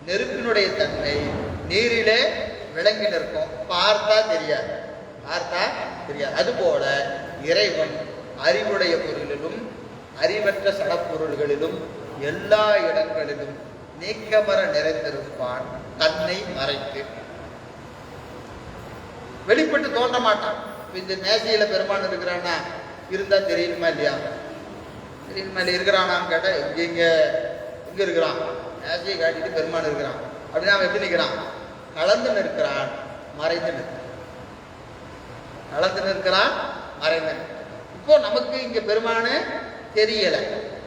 நெருப்பினுடைய தன்மை நீரிலே விளங்கி நிற்கும், பார்த்தா தெரியாது. அதுபோல இறைவன் அறிவுடைய பொருளிலும் அறிவற்ற சடப்பொருள்களிலும் எல்லா இடங்களிலும் நீக்கமர நிறைந்திருப்பான். தன்னை மறைத்து வெளிப்பட்டு தோன்ற மாட்டான். இந்த மேசையில பெருமான் இருக்கிறான்னா இருந்தா தெரியுமா இல்லையா? இருக்கிறானான்னு கேட்டா இங்க இருக்கிறான், மேசையை காட்டிட்டு பெருமான் இருக்கிறான் அப்படின்னா அவன் எப்படி நிற்கிறான்? கலந்து நிற்கிறான், மறைந்து நிற்கிறான். கலந்து நிற்கிறான், மறைந்து. இப்போ நமக்கு இங்க பெருமானு தெரியல,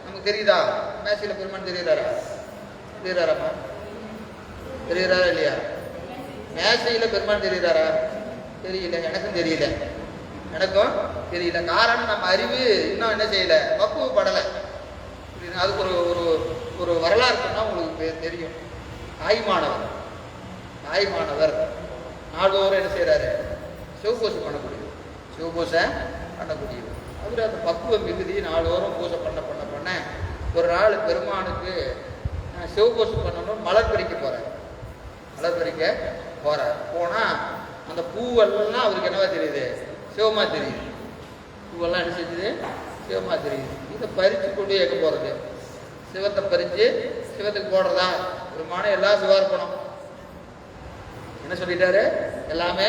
நமக்கு தெரியுதா? மேசையில பெருமான் தெரியுறாரா? தெரியுறாரா இல்லையா? மேசையில பெருமான் தெரியுறாரா? தெரியல. எனக்கும் தெரியல. காரணம் நம்ம அறிவு இன்னும் என்ன செய்யல, பக்குவப்படலை. அதுக்கு ஒரு ஒரு வரலாறு சொன்னா உங்களுக்கு தெரியும். தாய்மானவர் நாள்தோறும் என்ன செய்யறாரு? சிவபூசை பண்ணக்கூடியது. அவர் அந்த பக்குவ மிகுதி நாள்தோறும் பூஜை பண்ண ஒரு நாள் பெருமானுக்கு சிவபூசை பண்ணணும் மலர் பறிக்க போறார். போனா அந்த பூவெல்லாம் அவருக்கு என்னவா தெரியுது? சிவமா தெரியுது. பூவெல்லாம் என்ன செஞ்சது? சிவமா தெரியுது. இதை பறிச்சு கொண்டு எங்க போறது? சிவத்தை பறிச்சு சிவத்துக்கு போடுறதா? பெருமான எல்லாம் சிவார்ப்பணம். என்ன சொல்லிட்டாரு? எல்லாமே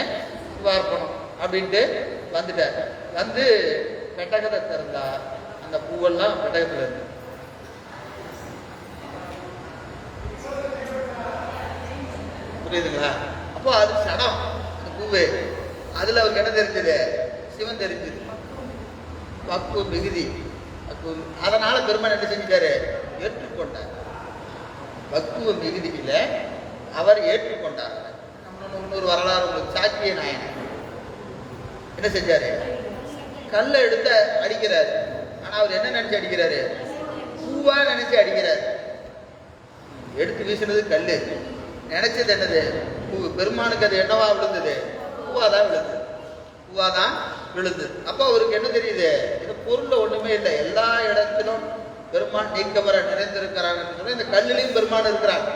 சிவார்ப்பணம் அப்படின்ட்டு வந்துட்டார். வந்து பெட்டகத்தை திறந்தா அந்த பூவெல்லாம் பெட்டகத்துல இருந்து. புரியுதுங்களா? அப்போ அது சடம், அந்த பூவு. அதுல அவருக்கு என்ன தெரிஞ்சது? சிவன் தெரிஞ்சது. பக்குவ மிகுதி. அதனால பெருமான் என்ன செஞ்சிட்டாரு? ஏற்றுக்கொண்டார். பக்குவ மிகுதியில அவர் ஏற்றுக்கொண்டார். இன்னொரு வரலாறு உங்களுக்கு. சாக்கிய நாயன் என்ன செஞ்சாரு? கல்லை எடுத்து அடிக்கிறாரு. ஆனா அவர் என்ன நினைச்சு அடிக்கிறாரு? பூவா நினைச்சு அடிக்கிறார். எடுத்து வீசினது கல்லு, நினைச்சது என்னது? பூ. பெருமானுக்கு அது என்னவா விழுந்தது? பூவாதான் விழுந்தது. அப்ப அவருக்கு என்ன தெரியுது? இது பொருள்ல ஒண்ணுமே இல்லை, எல்லா இடத்திலும் பெருமான் நீக்கமர நிறைந்திருக்கிறாங்கன்னு சொன்னா இந்த கல்லிலையும் பெருமான் இருக்கிறான்.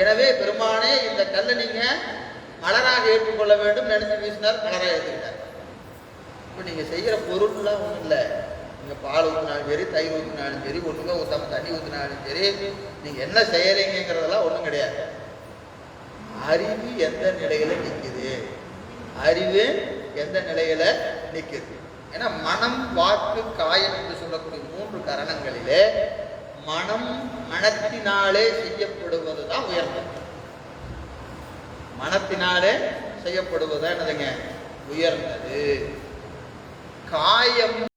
எனவே பெருமானே இந்த கல்லை நீங்க மலராக ஏற்றுக்கொள்ள வேண்டும் நினைச்சு வீசினார், மலராக ஏற்றுக்கிட்டார். இப்ப நீங்க செய்யற பொருள்லாம் ஒண்ணும் இல்லை. நீங்க பால் ஊற்றினாலும் சரி, தயிர் ஊற்றினாலும் சரி, ஒண்ணுமே ஊத்தாம தண்ணி ஊற்றினாலும் சரி, நீங்க என்ன செய்யறீங்கிறதெல்லாம் ஒண்ணும் கிடையாது. அறிவு எந்த நிலையில நிக்குது? ஏன்னா மனம், வாக்கு, காயம் என்று சொல்லக்கூடிய 3 கரணங்களிலே மனத்தினாலே செய்யப்படுவதுதான் உயர்ந்தது. மனத்தினாலே செய்யப்படுவதுதான் என்னதுங்க? உயர்ந்தது. காயம்